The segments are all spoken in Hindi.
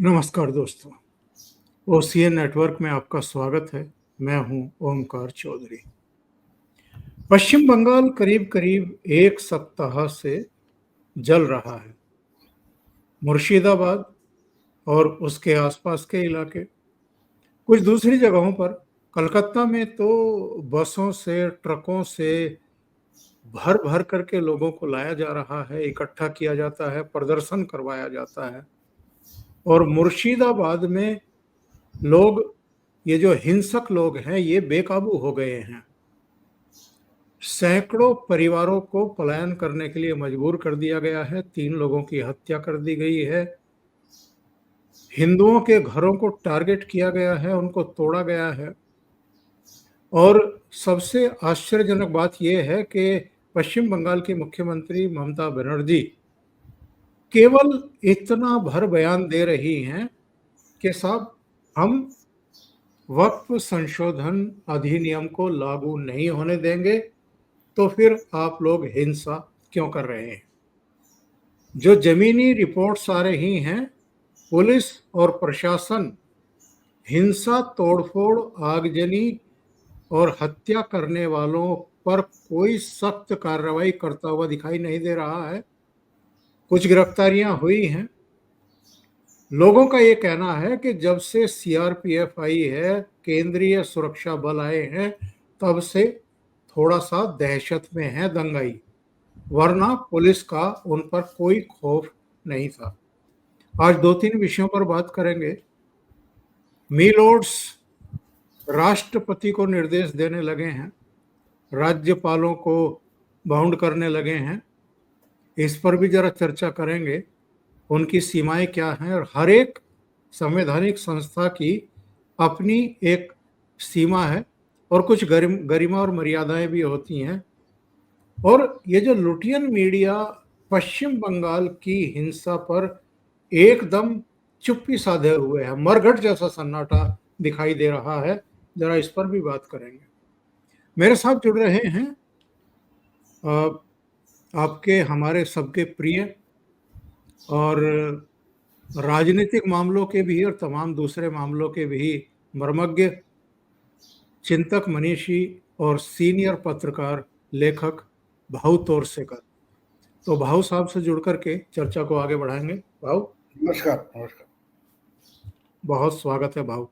नमस्कार दोस्तों, ओसीएन नेटवर्क में आपका स्वागत है। मैं हूं ओमकार चौधरी। पश्चिम बंगाल करीब-करीब 1 सप्ताह से जल रहा है। मुर्शिदाबाद और उसके आसपास के इलाके, कुछ दूसरी जगहों पर, कलकत्ता में तो बसों से, ट्रकों से भर-भर करके लोगों को लाया जा रहा है, इकट्ठा किया जाता है, प्रदर्शन करवाया जाता है। और मुर्शिदाबाद में लोग, ये जो हिंसक लोग हैं, ये बेकाबू हो गए हैं। सैकड़ों परिवारों को पलायन करने के लिए मजबूर कर दिया गया है। 3 लोगों की हत्या कर दी गई है। हिंदुओं के घरों को टारगेट किया गया है, उनको तोड़ा गया है। और सबसे आश्चर्यजनक बात यह है कि पश्चिम बंगाल की मुख्यमंत्री ममता बनर्जी केवल इतना भर बयान दे रही हैं कि साहब, हम वक्फ संशोधन अधिनियम को लागू नहीं होने देंगे, तो फिर आप लोग हिंसा क्यों कर रहे हैं? जो जमीनी रिपोर्ट्स आ रही हैं, पुलिस और प्रशासन हिंसा, तोड़फोड़, आगजनी और हत्या करने वालों पर कोई सख्त कार्रवाई करता हुआ दिखाई नहीं दे रहा है। कुछ गिरफ्तारियां हुई हैं। लोगों का ये कहना है कि जब से सीआरपीएफ आई है, केंद्रीय सुरक्षा बल आए हैं, तब से थोड़ा सा दहशत में है दंगाई, वरना पुलिस का उन पर कोई खौफ नहीं था। आज 2-3 विषयों पर बात करेंगे। मीलोड्स राष्ट्रपति को निर्देश देने लगे हैं, राज्यपालों को बाउंड करने लगे हैं। इस पर भी जरा चर्चा करेंगे। उनकी सीमाएं क्या हैं, और हर एक संवैधानिक संस्था की अपनी एक सीमा है और कुछ गरिमा और मर्यादाएं भी होती हैं। और ये जो लुटियन मीडिया पश्चिम बंगाल की हिंसा पर एकदम चुप्पी साधे हुए है, मरघट जैसा सन्नाटा दिखाई दे रहा है, जरा इस पर भी बात करेंगे। मेरे साथ जुड़ रहे हैं आपके, हमारे सबके प्रिय और राजनीतिक मामलों के भी और तमाम दूसरे मामलों के भी मर्मज्ञ, चिंतक, मनीषी और सीनियर पत्रकार, लेखक भाऊ तोरसेकर। तो भाऊ साहब से जुड़ करके चर्चा को आगे बढ़ाएंगे। भाऊ, नमस्कार। नमस्कार। बहुत स्वागत है भाऊ।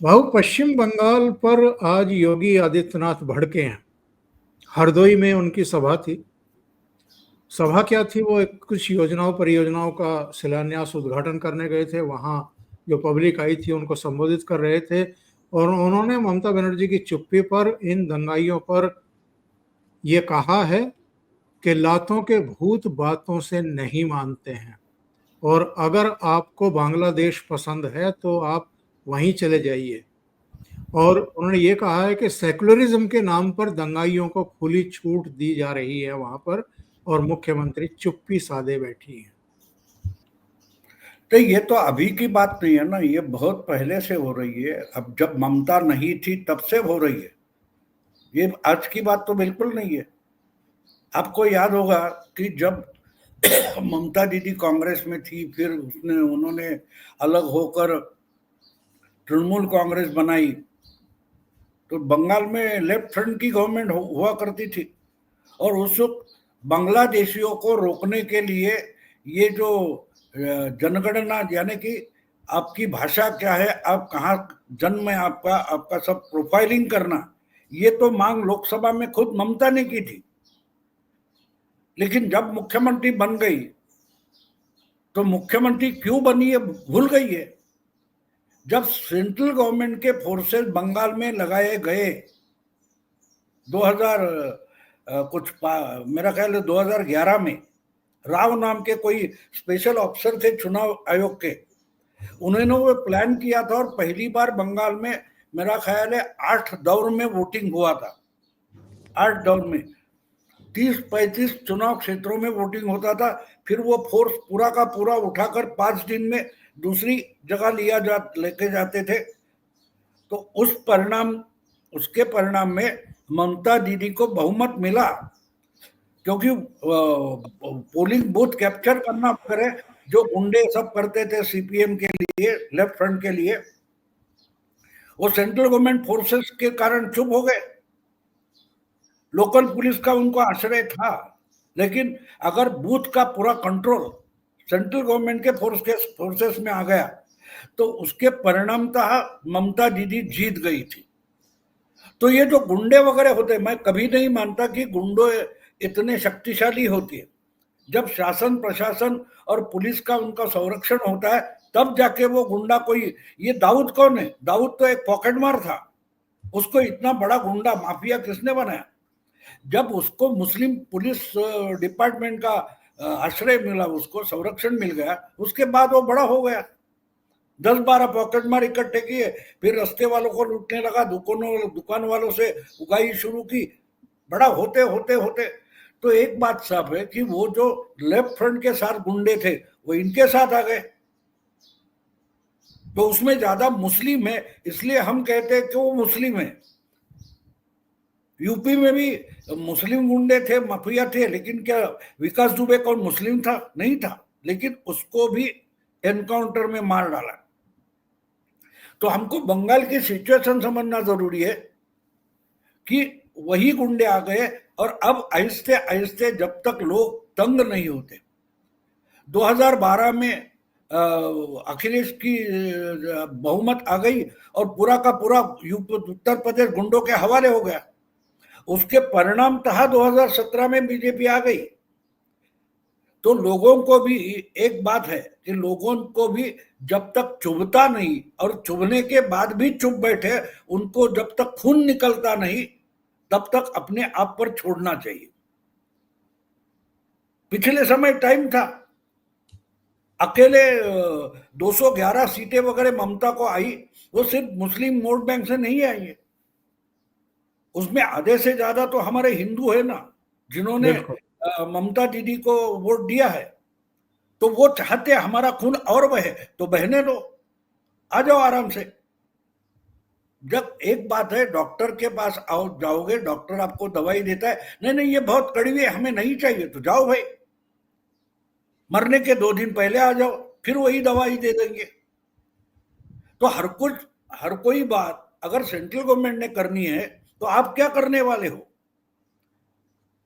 भाऊ, पश्चिम बंगाल पर आज योगी आदित्यनाथ भड़के हैं। हरदोई में उनकी सभा थी। सभा क्या थी, वो कुछ योजनाओं, परियोजनाओं का शिलान्यास, उद्घाटन करने गए थे। वहाँ जो पब्लिक आई थी उनको संबोधित कर रहे थे, और उन्होंने ममता बनर्जी की चुप्पी पर, इन दंगाइयों पर ये कहा है कि लातों के भूत बातों से नहीं मानते हैं, और अगर आपको बांग्लादेश पसंद है तो आप वहीं चले जाइए। और उन्होंने ये कहा है कि सेकुलरिज्म के नाम पर दंगाइयों को खुली छूट दी जा रही है वहां पर, और मुख्यमंत्री चुप्पी साधे बैठी है। तो ये तो अभी की बात नहीं है ना, ये बहुत पहले से हो रही है। अब जब ममता नहीं थी तब से हो रही है, ये आज की बात तो बिल्कुल नहीं है। आपको याद होगा कि जब ममता दीदी कांग्रेस में थी, फिर उन्होंने अलग होकर तृणमूल कांग्रेस बनाई, तो बंगाल में लेफ्ट फ्रंट की गवर्नमेंट हुआ करती थी। और उस वक्त बांग्लादेशियों को रोकने के लिए ये जो जनगणना, यानी कि आपकी भाषा क्या है, आप कहाँ जन्म है आपका, आपका सब प्रोफाइलिंग करना, ये तो मांग लोकसभा में खुद ममता ने की थी। लेकिन जब मुख्यमंत्री बन गई तो मुख्यमंत्री क्यों बनी है भूल गई है। जब सेंट्रल गवर्नमेंट के फोर्सेस बंगाल में लगाए गए 2000 मेरा ख्याल है 2011 में, राव नाम के कोई स्पेशल ऑफिसर थे चुनाव आयोग के, उन्होंने वो प्लान किया था, और पहली बार बंगाल में मेरा ख्याल है 8 दौर में वोटिंग हुआ था। 8 दौर में 30-35 चुनाव क्षेत्रों में वोटिंग होता था। फिर वो फोर्स पूरा का पूरा उठाकर 5 दिन में दूसरी जगह लेके जाते थे। तो उसके परिणाम में ममता दीदी को बहुमत मिला, क्योंकि पोलिंग बूथ कैप्चर करना करे जो गुंडे सब करते थे सीपीएम के लिए, लेफ्ट फ्रंट के लिए, वो सेंट्रल गवर्नमेंट फोर्सेस के कारण चुप हो गए। लोकल पुलिस का उनको आश्रय था, लेकिन अगर बूथ का पूरा कंट्रोल सेंट्रल गवर्नमेंट के फोर्सेस में आ गया तो उसके परिणामतः ममता दीदी जीत गई थी। तो ये जो गुंडे वगैरह होते, मैं कभी नहीं मानता कि गुंडे इतने शक्तिशाली होती है। जब शासन प्रशासन और पुलिस का उनका संरक्षण होता है तब जाके वो गुंडा कोई, ये दाऊद कौन है? दाऊद तो एक पॉकेटमार था, उसको इतना बड़ा गुंडा माफिया किसने बनाया? जब उसको मुस्लिम पुलिस डिपार्टमेंट का आश्रय मिला, उसको संरक्षण मिल गया, उसके बाद वो बड़ा हो गया। 10-12 पॉकेट मार इकट्ठे किए, फिर रस्ते वालों को लूटने लगा, दुकान वालों से उगाई शुरू की। बड़ा होते होते होते तो एक बात साफ है कि वो जो लेफ्ट फ्रंट के साथ गुंडे थे वो इनके साथ आ गए, तो उसमें ज्यादा मुस्लिम है, इसलिए हम कहते हैं कि वो मुस्लिम है। यूपी में भी मुस्लिम गुंडे थे, माफिया थे, लेकिन क्या विकास दुबे कौन मुस्लिम था? नहीं था, लेकिन उसको भी एनकाउंटर में मार डाला। तो हमको बंगाल की सिचुएशन समझना जरूरी है कि वही गुंडे आ गए, और अब आहिस्ते आहिस्ते जब तक लोग तंग नहीं होते, 2012 में अखिलेश की बहुमत आ गई और पूरा का पूरा उत्तर प्रदेश गुंडों के हवाले हो गया। उसके परिणाम तहा 2017 में बीजेपी आ गई। तो लोगों को भी एक बात है कि लोगों को भी जब तक चुभता नहीं और चुभने के बाद भी चुप बैठे, उनको जब तक खून निकलता नहीं तब तक अपने आप पर छोड़ना चाहिए। पिछले समय टाइम था, अकेले 211 सीटें वगैरह ममता को आई, वो सिर्फ मुस्लिम वोट बैंक से नहीं आई है, उसमें आधे से ज्यादा तो हमारे हिंदू है ना, जिन्होंने ममता दीदी को वोट दिया है। तो वो चाहते हमारा खून और बहे, तो बहने दो, आ जाओ आराम से। जब एक बात है, डॉक्टर के पास आओ जाओगे, डॉक्टर आपको दवाई देता है, नहीं नहीं ये बहुत कड़वी है, हमें नहीं चाहिए, तो जाओ भाई, मरने के 2 दिन पहले आ जाओ, फिर वही दवाई दे देंगे। तो हर कोई बात अगर सेंट्रल गवर्नमेंट ने करनी है तो आप क्या करने वाले हो?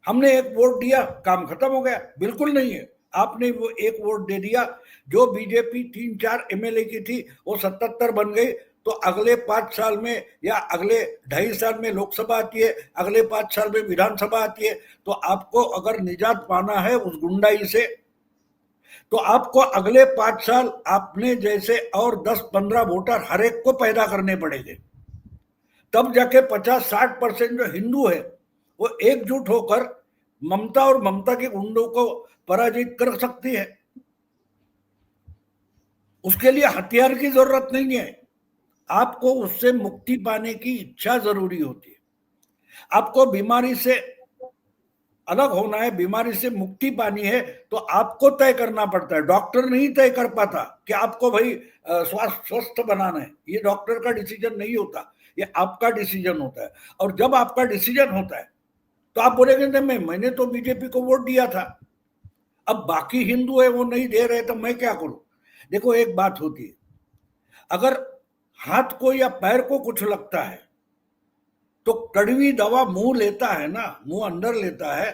हमने एक वोट दिया, काम खत्म हो गया? बिल्कुल नहीं है। आपने वो एक वोट दे दिया, जो बीजेपी 3-4 एमएलए की थी वो 77 बन गई, तो अगले 5 साल में या अगले 2.5 साल में लोकसभा आती है, अगले 5 साल में विधानसभा आती है। तो आपको अगर निजात पाना है उस गुंडाई से, तो आपको अगले 5 साल आपने जैसे और 10-15 वोटर हर एक को पैदा करने पड़ेंगे, तब जाके 50-60% जो हिंदू है वो एकजुट होकर ममता और ममता के गुंडों को पराजित कर सकती है। उसके लिए हथियार की जरूरत नहीं है, आपको उससे मुक्ति पाने की इच्छा जरूरी होती है। आपको बीमारी से अलग होना है, बीमारी से मुक्ति पानी है, तो आपको तय करना पड़ता है। डॉक्टर नहीं तय कर पाता कि आपको भाई स्वस्थ बनाना है, ये डॉक्टर का डिसीजन नहीं होता, ये आपका डिसीजन होता है। और जब आपका डिसीजन होता है तो आप बोलेंगे मैंने तो बीजेपी को वोट दिया था, अब बाकी हिंदू है वो नहीं दे रहे तो मैं क्या करूं? देखो एक बात होती है, अगर हाथ को या पैर को कुछ लगता है तो कड़वी दवा मुंह लेता है ना, मुंह अंदर लेता है।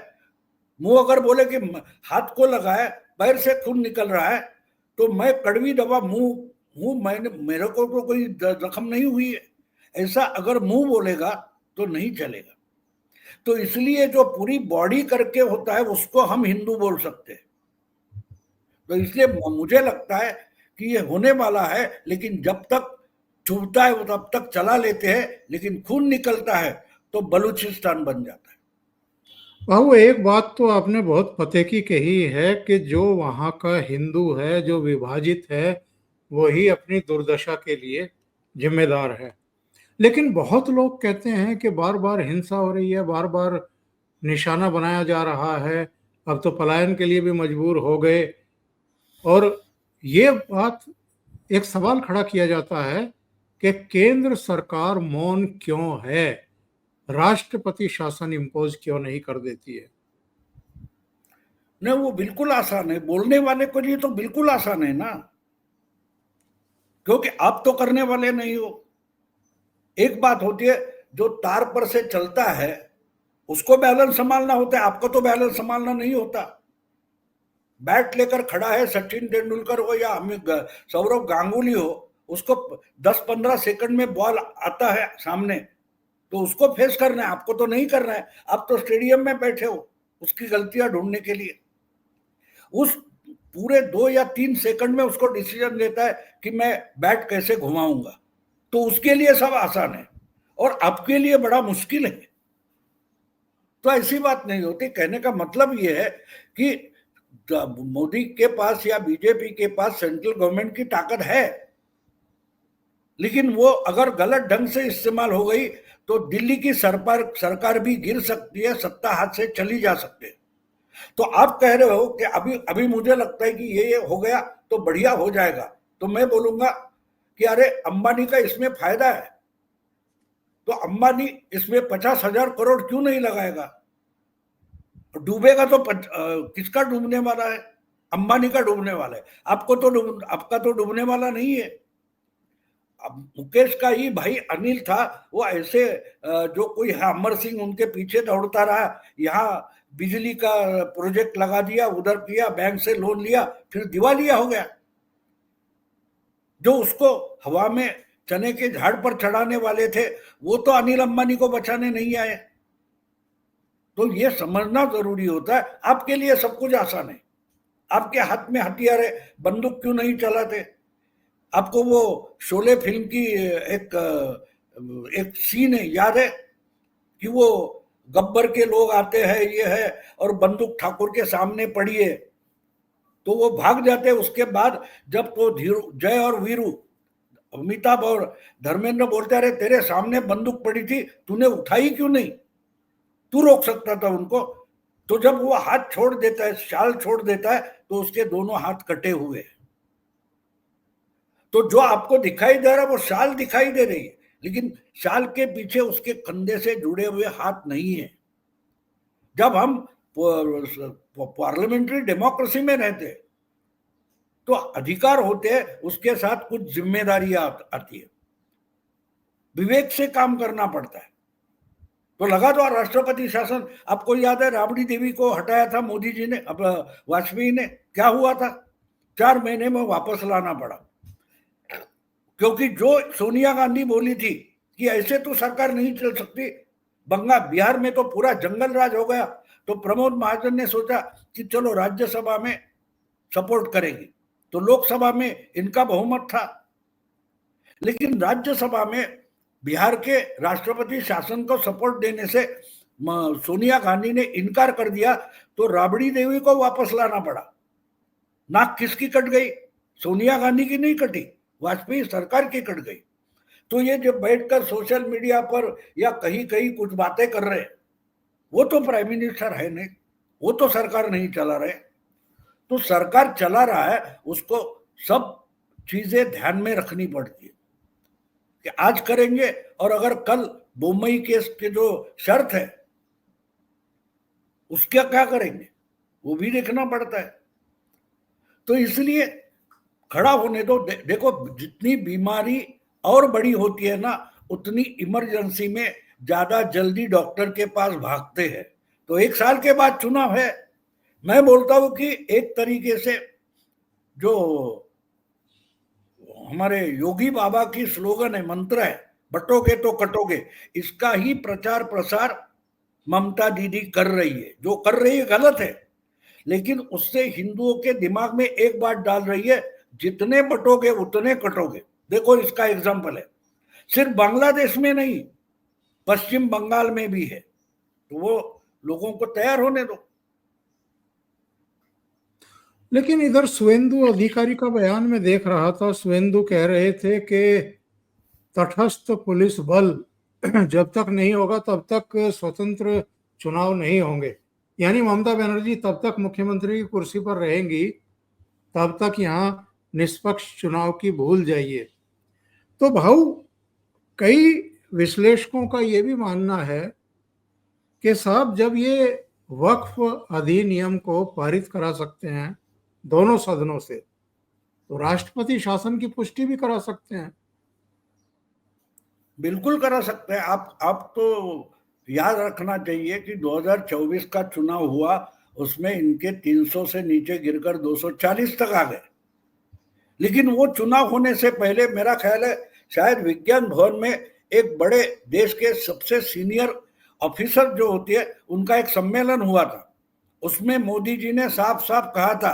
मुंह अगर बोले कि हाथ को लगा है, पैर से खून निकल रहा है, तो मैं कड़वी दवा मुंह मैंने, मेरे को तो कोई जख्म नहीं हुई है, ऐसा अगर मुंह बोलेगा तो नहीं चलेगा। तो इसलिए जो पूरी बॉडी करके होता है उसको हम हिंदू बोल सकते हैं। तो इसलिए मुझे लगता है कि ये होने वाला है, लेकिन जब तक चुभता है वो तब तक चला लेते हैं, लेकिन खून निकलता है तो बलूचिस्तान बन जाता है। बाबू, एक बात तो आपने बहुत पते की कही है कि जो वहाँ का हिंदू है, जो विभाजित है, वही अपनी दुर्दशा के लिए जिम्मेदार है। लेकिन बहुत लोग कहते हैं कि बार बार हिंसा हो रही है, बार बार निशाना बनाया जा रहा है, अब तो पलायन के लिए भी मजबूर हो गए। और ये बात, एक सवाल खड़ा किया जाता है कि केंद्र सरकार मौन क्यों है, राष्ट्रपति शासन इम्पोज क्यों नहीं कर देती है? नहीं, वो बिल्कुल आसान है, बोलने वाले के लिए तो बिल्कुल आसान है ना, क्योंकि आप तो करने वाले नहीं हो। एक बात होती है, जो तार पर से चलता है उसको बैलेंस संभालना होता है, आपको तो बैलेंस संभालना नहीं होता। बैट लेकर खड़ा है सचिन तेंदुलकर हो या सौरव गांगुली हो, उसको 10-15 सेकंड में बॉल आता है सामने, तो उसको फेस करना है, आपको तो नहीं करना है। आप तो स्टेडियम में बैठे हो उसकी गलतियां ढूंढने के लिए। उस पूरे 2 या 3 सेकंड में उसको डिसीजन लेता है कि मैं बैट कैसे घुमाऊंगा। तो उसके लिए सब आसान है और आपके लिए बड़ा मुश्किल है। तो ऐसी बात नहीं होती। कहने का मतलब ये है कि मोदी के पास या बीजेपी के पास सेंट्रल गवर्नमेंट की ताकत है, लेकिन वो अगर गलत ढंग से इस्तेमाल हो गई तो दिल्ली की सरकार भी गिर सकती है, सत्ता हाथ से चली जा सकती है। तो आप कह रहे हो कि अभी अभी मुझे लगता है कि ये हो गया तो बढ़िया हो जाएगा, तो मैं बोलूंगा कि अरे अंबानी का इसमें फायदा है, तो अंबानी इसमें 50,000 करोड़ क्यों नहीं लगाएगा? डूबेगा तो किसका डूबने वाला है? अंबानी का डूबने वाला है, आपका तो डूबने वाला नहीं है। अब मुकेश का ही भाई अनिल था, वो ऐसे जो कोई है अमर सिंह उनके पीछे दौड़ता रहा, यहाँ बिजली का प्रोजेक्ट लगा दिया, उधर किया, बैंक से लोन लिया, फिर दिवालिया हो गया। जो उसको हवा में चने के झाड़ पर चढ़ाने वाले थे वो तो अनिल अंबानी को बचाने नहीं आए। तो ये समझना जरूरी होता है। आपके लिए सब कुछ आसान है, आपके हाथ में हथियार है, बंदूक क्यों नहीं चलाते? आपको वो शोले फिल्म की एक एक सीन है, याद है कि वो गब्बर के लोग आते हैं, ये है, और बंदूक ठाकुर के सामने पड़ी है तो वो भाग जाते हैं। उसके बाद जब तो धीरू, जय और वीरू, अमिताभ और धर्मेंद्र बोलते रहे तेरे सामने बंदूक पड़ी थी, तूने उठाई क्यों नहीं, तू रोक सकता था उनको। तो जब वो हाथ छोड़ देता है, शाल छोड़ देता है, तो उसके दोनों हाथ कटे हुए हैं। तो जो आपको दिखाई दे रहा है वो शाल दिखाई दे रही है, लेकिन शाल के पीछे उसके कंधे से जुड़े हुए हाथ नहीं है। जब हम पार्लियामेंट्री डेमोक्रेसी में रहते हैं तो अधिकार होते हैं, उसके साथ कुछ जिम्मेदारियां आती है, विवेक से काम करना पड़ता है। तो लगा तो राष्ट्रपति शासन, आपको याद है राबड़ी देवी को हटाया था मोदी जी ने, अब वाजपेयी ने, क्या हुआ था? 4 महीने में वापस लाना पड़ा, क्योंकि जो सोनिया गांधी बोली थी कि ऐसे तो सरकार नहीं चल सकती, बिहार में तो पूरा जंगल राज हो गया, तो प्रमोद महाजन ने सोचा कि चलो राज्यसभा में सपोर्ट करेंगे, तो लोकसभा में इनका बहुमत था, लेकिन राज्यसभा में बिहार के राष्ट्रपति शासन को सपोर्ट देने से सोनिया गांधी ने इनकार कर दिया, तो राबड़ी देवी को वापस लाना पड़ा। नाक किसकी कट गई? सोनिया गांधी की नहीं कटी, वाजपेयी सरकार की कट गई। तो ये जब बैठकर सोशल मीडिया पर या कहीं कहीं कुछ बातें कर रहे हैं, वो तो प्राइम मिनिस्टर है नहीं, वो तो सरकार नहीं चला रहे। तो सरकार चला रहा है, उसको सब चीजें ध्यान में रखनी पड़ती है कि आज करेंगे, और अगर कल बोमई केस के जो शर्त है उसका क्या करेंगे वो भी देखना पड़ता है। तो इसलिए खड़ा होने दो। देखो, जितनी बीमारी और बड़ी होती है ना, उतनी इमरजेंसी में ज्यादा जल्दी डॉक्टर के पास भागते हैं। तो 1 साल के बाद चुनाव है, मैं बोलता हूं कि एक तरीके से जो हमारे योगी बाबा की स्लोगन है, मंत्र है, बटोगे तो कटोगे, इसका ही प्रचार प्रसार ममता दीदी कर रही है। जो कर रही है गलत है, लेकिन उससे हिंदुओं के दिमाग में एक बात डाल रही है, जितने बटोगे उतने कटोगे। देखो, इसका एग्जाम्पल है, सिर्फ बांग्लादेश में नहीं, पश्चिम बंगाल में भी है। तो वो लोगों को तैयार होने दो। लेकिन इधर शुभेंदु अधिकारी का बयान में देख रहा था, शुभेंदु कह रहे थे कि तटस्थ पुलिस बल जब तक नहीं होगा तब तक स्वतंत्र चुनाव नहीं होंगे। यानी ममता बनर्जी तब तक मुख्यमंत्री की कुर्सी पर रहेंगी, तब तक यहाँ निष्पक्ष चुनाव की भूल जाइए। तो भाऊ, कई विश्लेषकों का ये भी मानना है कि साहब, जब ये वक्फ अधिनियम को पारित करा सकते हैं दोनों सदनों से, तो राष्ट्रपति शासन की पुष्टि भी करा सकते हैं। बिल्कुल करा सकते हैं। आप तो याद रखना चाहिए कि 2024 का चुनाव हुआ, उसमें इनके 300 से नीचे गिरकर 240 तक आ गए। लेकिन वो चुनाव होने से पहले मेरा ख्याल है शायद विज्ञान भवन में एक बड़े देश के सबसे सीनियर ऑफिसर जो होती है उनका एक सम्मेलन हुआ था। उसमें मोदी जी ने साफ साफ कहा था,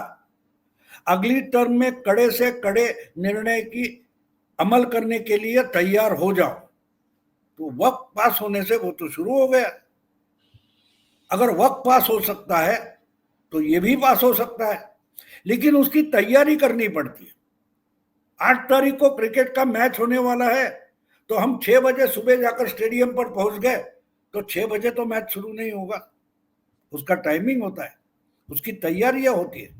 अगली टर्म में कड़े से कड़े निर्णय की अमल करने के लिए तैयार हो जाओ। तो वक्त पास होने से वो तो शुरू हो गया। अगर वक्त पास हो सकता है तो ये भी पास हो सकता है, लेकिन उसकी तैयारी करनी पड़ती है। 8 तारीख को क्रिकेट का मैच होने वाला है, तो हम 6 बजे सुबह जाकर स्टेडियम पर पहुंच गए तो 6 बजे तो मैच शुरू नहीं होगा। उसका टाइमिंग होता है, उसकी तैयारियां होती है।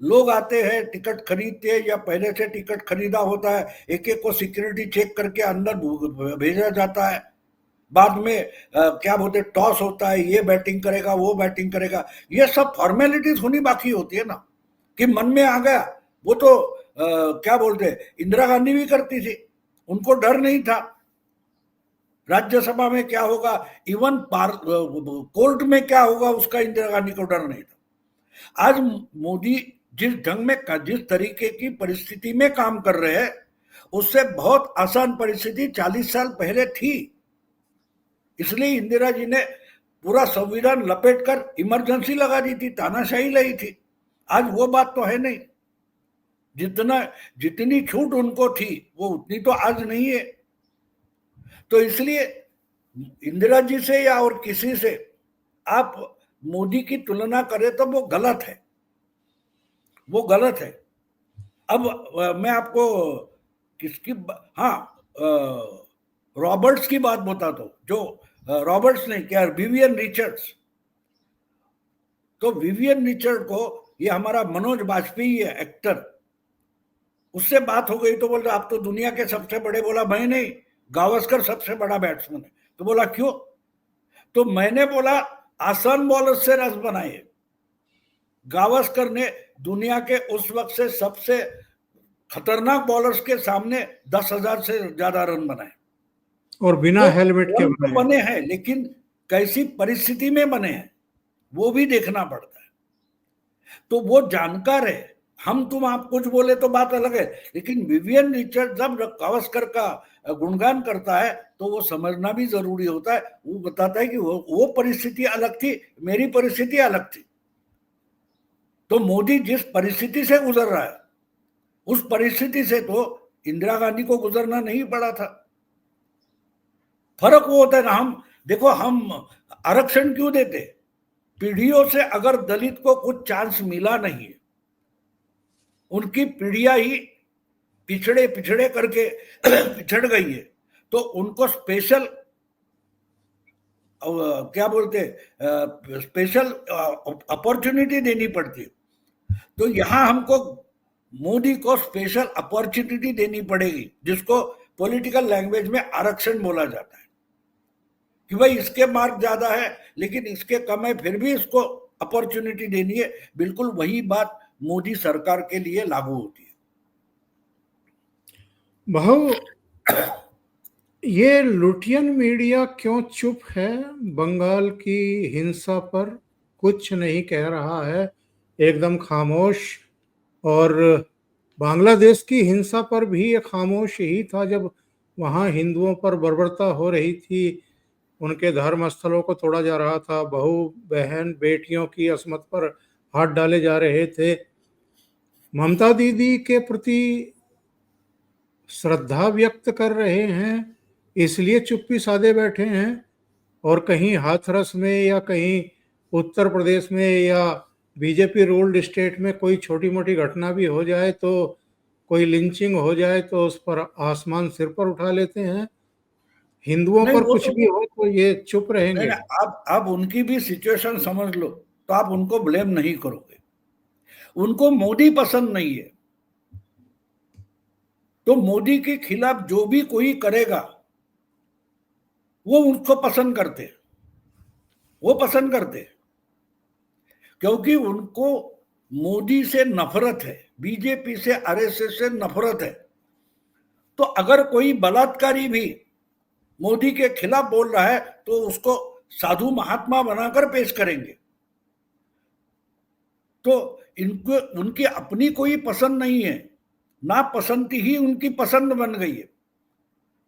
लोग आते हैं, टिकट खरीदते हैं या पहले से टिकट खरीदा होता है, एक एक को सिक्योरिटी चेक करके अंदर भेजा जाता है। बाद में क्या बोलते टॉस होता है, ये बैटिंग करेगा वो बैटिंग करेगा, ये सब फॉर्मेलिटीज होनी बाकी होती है ना, कि मन में आ गया। वो तो क्या बोलते इंदिरा गांधी भी करती थी, उनको डर नहीं था। राज्यसभा में क्या होगा, इवन कोर्ट में क्या होगा, उसका इंदिरा गांधी को डर नहीं था। आज मोदी जिस ढंग में जिस तरीके की परिस्थिति में काम कर रहे हैं, उससे बहुत आसान परिस्थिति 40 साल पहले थी। इसलिए इंदिरा जी ने पूरा संविधान लपेटकर इमरजेंसी लगा दी थी, तानाशाही लाई थी। आज वो बात तो है नहीं। जितनी छूट उनको थी वो उतनी तो आज नहीं है। तो इसलिए इंदिरा जी से या और किसी से आप मोदी की तुलना करें तो वो गलत है, वो गलत है। अब मैं आपको किसकी हाँ रॉबर्ट्स की बात बताता हूँ, जो रॉबर्ट्स ने क्या, विवियन रिचर्ड्स। तो विवियन रिचर्ड को, ये हमारा मनोज बाजपेयी है एक्टर, उससे बात हो गई तो बोल रहा आप तो दुनिया के सबसे बड़े। बोला मैं नहीं, गावस्कर सबसे बड़ा बैट्समैन है। तो बोला क्यों? तो मैंने बोला आसान बॉलर से रन बनाए। गावस्कर ने दुनिया के उस वक्त से सबसे खतरनाक बॉलर्स के सामने 10,000 से ज्यादा रन बनाए, और बिना हेलमेट के तो बने हैं, लेकिन कैसी परिस्थिति में बने हैं वो भी देखना पड़ता है। तो वो जानकार है। हम तुम आप कुछ बोले तो बात अलग है, लेकिन विवियन रिचर्ड जब गावस्कर का गुणगान करता है तो वो समझना भी जरूरी होता है। वो बताता है कि वो परिस्थिति अलग थी, मेरी परिस्थिति अलग थी। तो मोदी जिस परिस्थिति से गुजर रहा है, उस परिस्थिति से तो इंदिरा गांधी को गुजरना नहीं पड़ा था। फर्क वो होता है ना। हम देखो, हम आरक्षण क्यों देते? पीढ़ियों से अगर दलित को कुछ चांस मिला नहीं है, उनकी पीढ़ियां ही पिछड़े पिछड़े करके पिछड़ गई है, तो उनको स्पेशल क्या बोलते स्पेशल अपॉर्चुनिटी देनी पड़ती है। तो यहां हमको मोदी को स्पेशल अपॉर्चुनिटी देनी पड़ेगी, जिसको पॉलिटिकल लैंग्वेज में आरक्षण बोला जाता है, कि भाई इसके मार्क ज्यादा है लेकिन इसके कम है, फिर भी इसको अपॉर्चुनिटी देनी है। बिल्कुल वही बात मोदी सरकार के लिए लागू होती है। भाव, ये लुटियन मीडिया क्यों चुप है? बंगाल की हिंसा पर कुछ नहीं कह रहा है, एकदम खामोश। और बांग्लादेश की हिंसा पर भी ये खामोश ही था, जब वहाँ हिंदुओं पर बर्बरता हो रही थी, उनके धर्म स्थलों को तोड़ा जा रहा था, बहू बहन बेटियों की असमत पर हाथ डाले जा रहे थे। ममता दीदी के प्रति श्रद्धा व्यक्त कर रहे हैं, इसलिए चुप्पी साधे बैठे हैं। और कहीं हाथरस में या कहीं उत्तर प्रदेश में या बीजेपी रूल्ड स्टेट में कोई छोटी मोटी घटना भी हो जाए, तो कोई लिंचिंग हो जाए तो उस पर आसमान सिर पर उठा लेते हैं। हिंदुओं नहीं पर वो कुछ तो भी हो तो ये चुप नहीं, रहेंगे। आप उनकी भी सिचुएशन समझ लो, तो आप उनको ब्लेम नहीं करोगे। उनको मोदी पसंद नहीं है, तो मोदी के खिलाफ जो भी कोई करेगा वो उनको पसंद करते, वो पसंद करते। क्योंकि उनको मोदी से नफरत है, बीजेपी से, आरएसएस से नफरत है। तो अगर कोई बलात्कारी भी मोदी के खिलाफ बोल रहा है तो उसको साधु महात्मा बनाकर पेश करेंगे। तो इनको उनकी अपनी कोई पसंद नहीं है, ना पसंद ही उनकी पसंद बन गई है।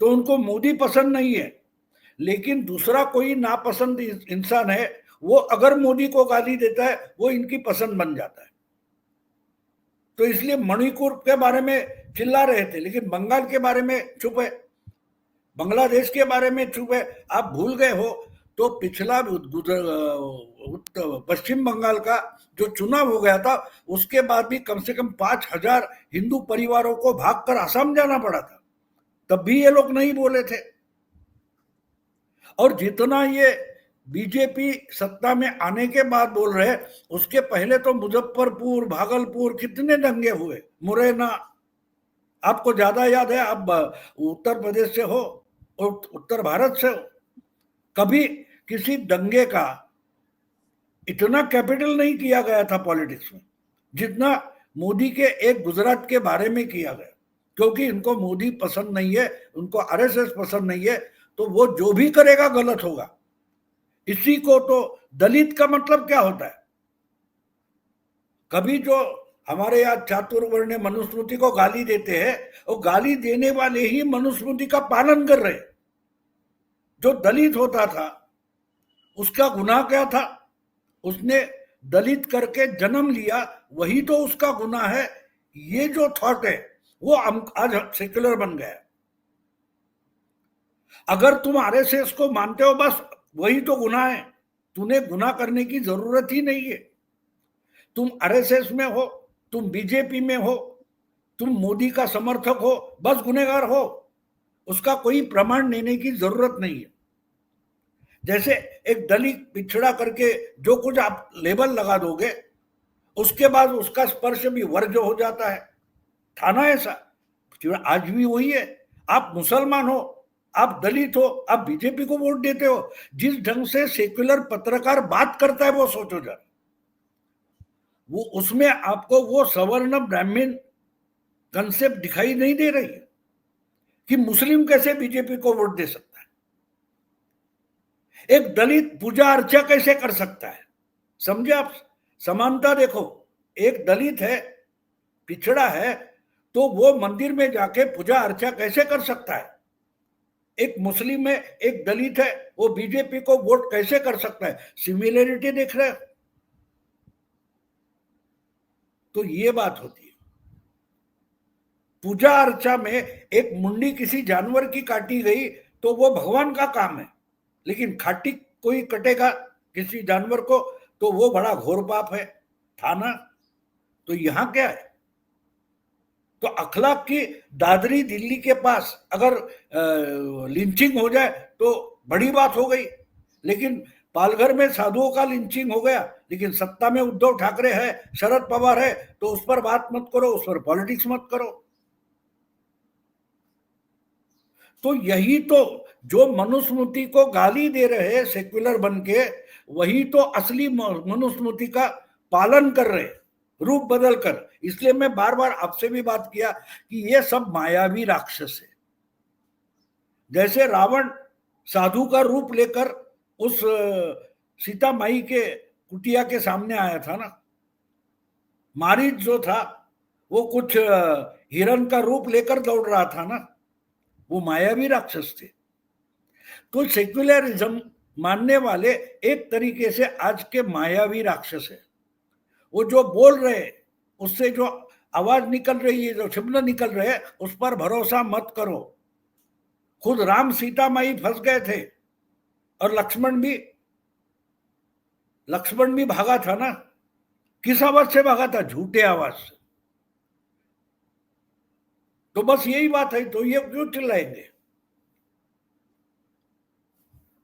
तो उनको मोदी पसंद नहीं है, लेकिन दूसरा कोई नापसंद इंसान है, वो अगर मोदी को गाली देता है वो इनकी पसंद बन जाता है। तो इसलिए मणिपुर के बारे में चिल्ला रहे थे, लेकिन बंगाल के बारे में चुप है, बांग्लादेश के बारे में चुप है। आप भूल गए हो तो पिछला पश्चिम बंगाल का जो चुनाव हो गया था, उसके बाद भी कम से कम 5,000 हिंदू परिवारों को भागकर असम जाना पड़ा था, तब भी ये लोग नहीं बोले थे। और जितना ये बीजेपी सत्ता में आने के बाद बोल रहे हैं, उसके पहले तो मुजफ्फरपुर, भागलपुर कितने दंगे हुए, मुरैना, आपको ज्यादा याद है, आप उत्तर प्रदेश से हो और उत्तर भारत से हो, कभी किसी दंगे का इतना कैपिटल नहीं किया गया था पॉलिटिक्स में जितना मोदी के एक गुजरात के बारे में किया गया। क्योंकि इनको मोदी पसंद नहीं है, उनको आरएसएस पसंद नहीं है, तो वो जो भी करेगा गलत होगा। इसी को तो दलित का मतलब क्या होता है? कभी जो हमारे यहाँ चातुर्वर्ण मनुस्मृति को गाली देते हैं, वो गाली देने वाले ही मनुस्मृति का पालन कर रहे। जो दलित होता था उसका गुनाह क्या था? उसने दलित करके जन्म लिया, वही तो उसका गुनाह है। ये जो थॉट है वो आज सेक्युलर बन गया। अगर तुम आरएसएस को मानते हो, बस वही तो गुनाह है, तूने गुनाह करने की जरूरत ही नहीं है। तुम आरएसएस में हो, तुम बीजेपी में हो, तुम मोदी का समर्थक हो, बस गुनहगार हो, उसका कोई प्रमाण देने की जरूरत नहीं है। जैसे एक दलित पिछड़ा करके जो कुछ आप लेबल लगा दोगे, उसके बाद उसका स्पर्श भी वर्ज हो जाता है। था ना ऐसा? आज भी वही है। आप मुसलमान हो, आप दलित हो, आप बीजेपी को वोट देते हो। जिस ढंग से सेक्युलर पत्रकार बात करता है वो सोचो जरा, वो उसमें आपको वो सवर्ण ब्राह्मण कंसेप्ट दिखाई नहीं दे रही है कि मुस्लिम कैसे बीजेपी को वोट दे सकता है, एक दलित पूजा अर्चा कैसे कर सकता है। समझे आप? समानता देखो, एक दलित है, पिछड़ा है, तो वो मंदिर में जाके पूजा अर्चा कैसे कर सकता है? एक मुस्लिम है, एक दलित है, वो बीजेपी को वोट कैसे कर सकता है? सिमिलरिटी देख रहे हो? तो ये बात होती है। पूजा अर्चा में एक मुंडी किसी जानवर की काटी गई तो वो भगवान का काम है, लेकिन खाटी कोई कटेगा किसी जानवर को तो वो बड़ा घोर पाप है। था ना? तो यहां क्या है? तो अखलाक की दादरी दिल्ली के पास अगर लिंचिंग हो जाए तो बड़ी बात हो गई, लेकिन पालघर में साधुओं का लिंचिंग हो गया, लेकिन सत्ता में उद्धव ठाकरे है, शरद पवार है, तो उस पर बात मत करो, उस पर पॉलिटिक्स मत करो। तो यही तो जो मनुस्मृति को गाली दे रहे हैं सेक्युलर बन के, वही तो असली मनुस्मृति का पालन कर रहे, रूप बदल कर। इसलिए मैं बार बार आपसे भी बात किया कि ये सब मायावी राक्षस है। जैसे रावण साधु का रूप लेकर उस सीता माई के कुटिया के सामने आया था ना, मारीच जो था वो कुछ हिरण का रूप लेकर दौड़ रहा था ना, वो मायावी राक्षस थे। तो सेक्युलरिज्म मानने वाले एक तरीके से आज के मायावी राक्षस है। वो जो बोल रहे हैं, उससे जो आवाज निकल रही है, जो शब्द निकल रहे हैं, उस पर भरोसा मत करो। खुद राम सीता माई फंस गए थे और लक्ष्मण भी भागा था ना। किस आवाज से भागा था? झूठे आवाज से। तो बस यही बात है, तो ये क्यों चिल्लाएंगे?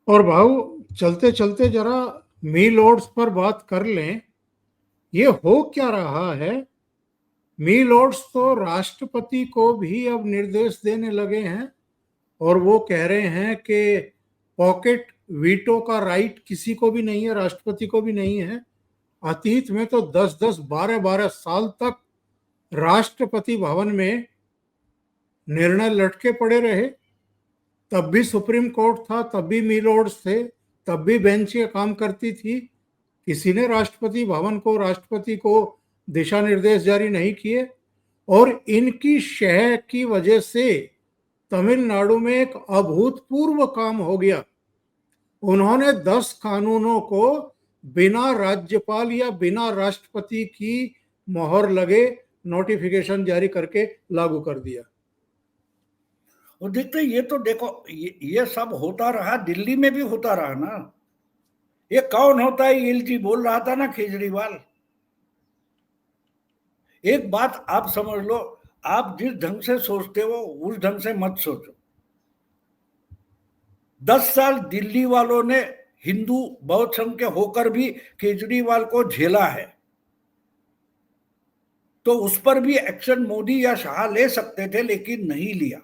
और भाऊ, चलते चलते जरा मी लॉर्ड्स पर बात कर लें। ये हो क्या रहा है? मी लॉर्ड्स तो राष्ट्रपति को भी अब निर्देश देने लगे हैं और वो कह रहे हैं कि पॉकेट वीटो का राइट किसी को भी नहीं है, राष्ट्रपति को भी नहीं है। अतीत में तो 10-10, 12-12 साल तक राष्ट्रपति भवन में निर्णय लटके पड़े रहे। तब भी सुप्रीम कोर्ट था, तब भी मिलोर्ड्स थे, तब भी बेंच ये काम करती थी। किसी ने राष्ट्रपति को दिशा निर्देश जारी नहीं किए। और इनकी शह की वजह से तमिलनाडु में एक अभूतपूर्व काम हो गया। उन्होंने 10 कानूनों को बिना राज्यपाल या बिना राष्ट्रपति की मोहर लगे नोटिफिकेशन जारी करके लागू कर दिया। और देखते ये तो देखो, ये सब होता रहा, दिल्ली में भी होता रहा ना। ये कौन होता है एलजी बोल रहा था ना केजरीवाल। एक बात आप समझ लो, आप जिस ढंग से सोचते हो उस ढंग से मत सोचो। 10 साल दिल्ली वालों ने हिंदू बहुत संघ के होकर भी केजरीवाल को झेला है, तो उस पर भी एक्शन मोदी या शाह ले सकते थे, लेकिन नहीं लिया।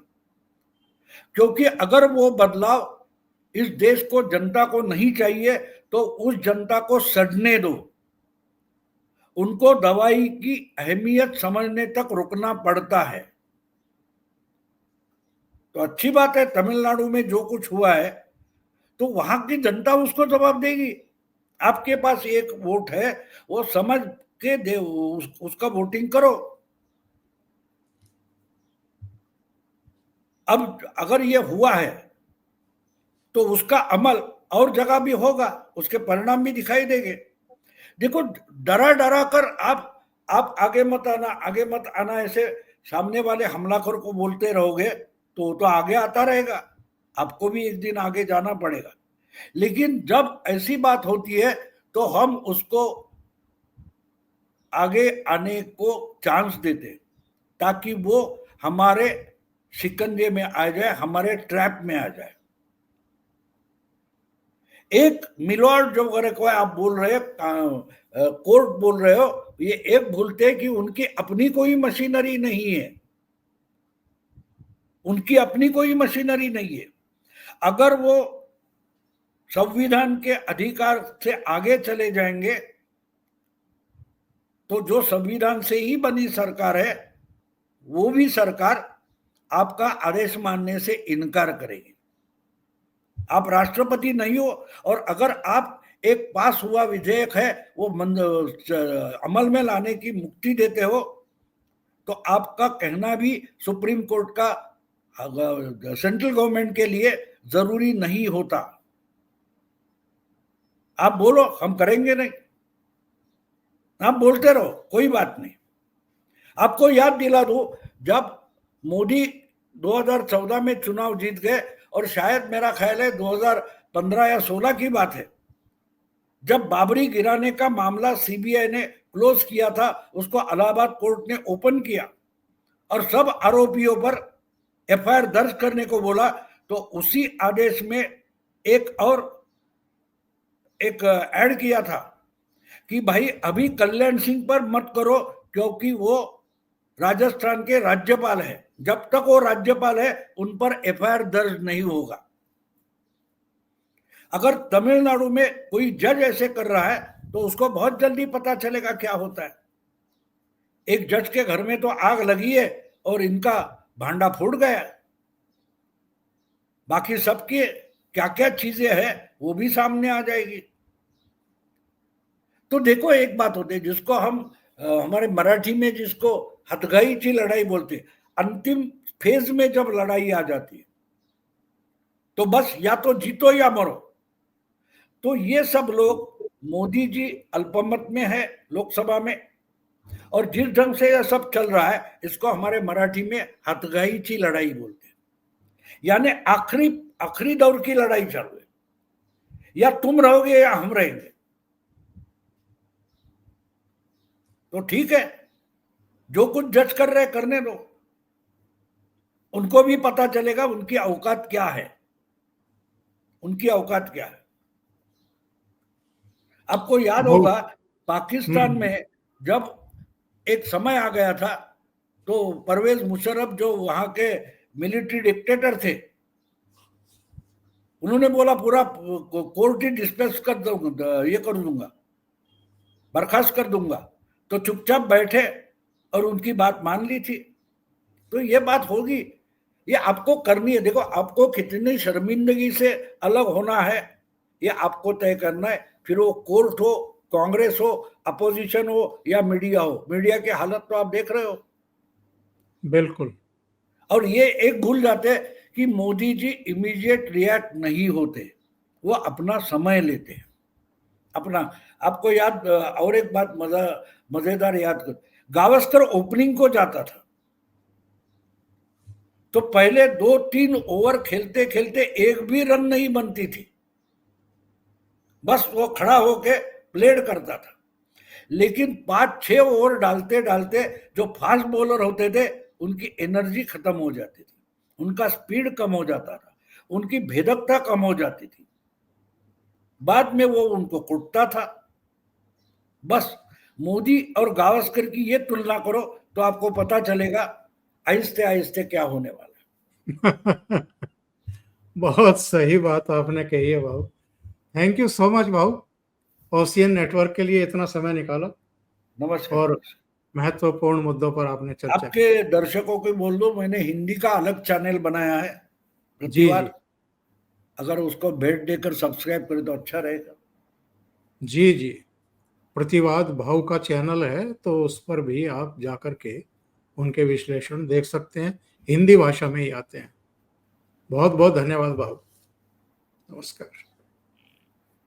क्योंकि अगर वो बदलाव इस देश को, जनता को नहीं चाहिए, तो उस जनता को सड़ने दो। उनको दवाई की अहमियत समझने तक रुकना पड़ता है। तो अच्छी बात है, तमिलनाडु में जो कुछ हुआ है तो वहां की जनता उसको जवाब देगी। आपके पास एक वोट है, वो समझ के दे, उसका वोटिंग करो। अब अगर ये हुआ है तो उसका अमल और जगह भी होगा, उसके परिणाम भी दिखाई देंगे। देखो, डरा डरा कर आप आगे मत आना, आगे मत आना, ऐसे सामने वाले हमलावर को बोलते रहोगे तो आगे आता रहेगा। आपको भी एक दिन आगे जाना पड़ेगा। लेकिन जब ऐसी बात होती है तो हम उसको आगे आने को चांस देते, ताकि वो हमारे शिकंजे में आ जाए, हमारे ट्रैप में आ जाए। एक मिलॉर्ड जो को आप बोल रहे हो, कोर्ट बोल रहे हो, ये एक भूलते हैं कि उनकी अपनी कोई मशीनरी नहीं है। उनकी अपनी कोई मशीनरी नहीं है। अगर वो संविधान के अधिकार से आगे चले जाएंगे तो जो संविधान से ही बनी सरकार है, वो भी सरकार आपका आदेश मानने से इनकार करेगी। आप राष्ट्रपति नहीं हो, और अगर आप एक पास हुआ विधेयक है वो अमल में लाने की मुक्ति देते हो, तो आपका कहना भी सुप्रीम कोर्ट का सेंट्रल गवर्नमेंट के लिए जरूरी नहीं होता। आप बोलो हम करेंगे नहीं, आप बोलते रहो, कोई बात नहीं। आपको याद दिला दूं, जब मोदी 2014 में चुनाव जीत गए, और शायद मेरा ख्याल है 2015 या 16 की बात है, जब बाबरी गिराने का मामला सीबीआई ने क्लोज किया था, उसको इलाहाबाद कोर्ट ने ओपन किया और सब आरोपियों पर एफआईआर दर्ज करने को बोला, तो उसी आदेश में एक और ऐड किया था कि भाई अभी कल्याण सिंह पर मत करो, क्योंकि वो राजस्थान के राज्यपाल है, जब तक वो राज्यपाल है उन पर एफआईआर दर्ज नहीं होगा। अगर तमिलनाडु में कोई जज ऐसे कर रहा है तो उसको बहुत जल्दी पता चलेगा क्या होता है। एक जज के घर में तो आग लगी है और इनका भांडा फूट गया, बाकी सबके क्या क्या चीजें हैं वो भी सामने आ जाएगी। तो देखो, एक बात होती है जिसको हम हमारे मराठी में जिसको हथगाईची लड़ाई बोलते हैं, अंतिम फेज में जब लड़ाई आ जाती है तो बस या तो जीतो या मरो। तो ये सब लोग, मोदी जी अल्पमत में है लोकसभा में, और जिस ढंग से यह सब चल रहा है इसको हमारे मराठी में हथगाईची लड़ाई बोलते हैं। यानी आखिरी दौर की लड़ाई चल रही, या तुम रहोगे या हम रहेंगे। तो ठीक है, जो कुछ जज कर रहे करने दो, उनको भी पता चलेगा उनकी औकात क्या है, उनकी औकात क्या है। आपको याद होगा पाकिस्तान में जब एक समय आ गया था तो परवेज मुशर्रफ जो वहां के मिलिट्री डिक्टेटर थे, उन्होंने बोला पूरा कोर्ट ही डिस्पेस कर दूंगा, ये कर दूंगा। बर्खास्त कर दूंगा, तो चुपचाप बैठे और उनकी बात मान ली थी। तो ये बात होगी, ये आपको करनी है। देखो, आपको कितनी शर्मिंदगी से अलग होना है ये आपको तय करना है। फिर वो कोर्ट हो, कांग्रेस हो, अपोजिशन हो या मीडिया हो, मीडिया की हालत तो आप देख रहे हो। बिल्कुल। और ये एक भूल जाते हैं कि मोदी जी इमीडिएट रिएक्ट नहीं होते, वो अपना समय लेते हैं अपना। आपको याद, और एक बात मजेदार याद कर, गावस्कर ओपनिंग को जाता था तो पहले 2-3 ओवर खेलते खेलते एक भी रन नहीं बनती थी, बस वो खड़ा होके प्लेड करता था। लेकिन 5-6 ओवर डालते डालते जो फास्ट बॉलर होते थे उनकी एनर्जी खत्म हो जाती थी, उनका स्पीड कम हो जाता था, उनकी भेदकता कम हो जाती थी, बाद में वो उनको कुटता था। बस मोदी और गावस्कर की ये तुलना करो तो आपको पता चलेगा आहिस्ते आहिस्ते क्या होने वाला है। बहुत सही बात आपने कही है भाऊ। थैंक यू सो मच भाऊ, ओशियन नेटवर्क के लिए इतना समय निकाला नमस्कार। और महत्वपूर्ण मुद्दों पर आपने चर्चा की। आपके दर्शकों को बोल दो, मैंने हिंदी का अलग चैनल बनाया है, जी जी। प्रतिवाद। अगर उसको भेंट देकर सब्सक्राइब करें तो अच्छा रहेगा। जी जी। प्रतिवाद भाव का चैनल है, तो उस पर भी आप जाकर के उनके विश्लेषण देख सकते हैं, हिंदी भाषा में ही आते हैं। बहुत बहुत धन्यवाद भाव। नमस्कार।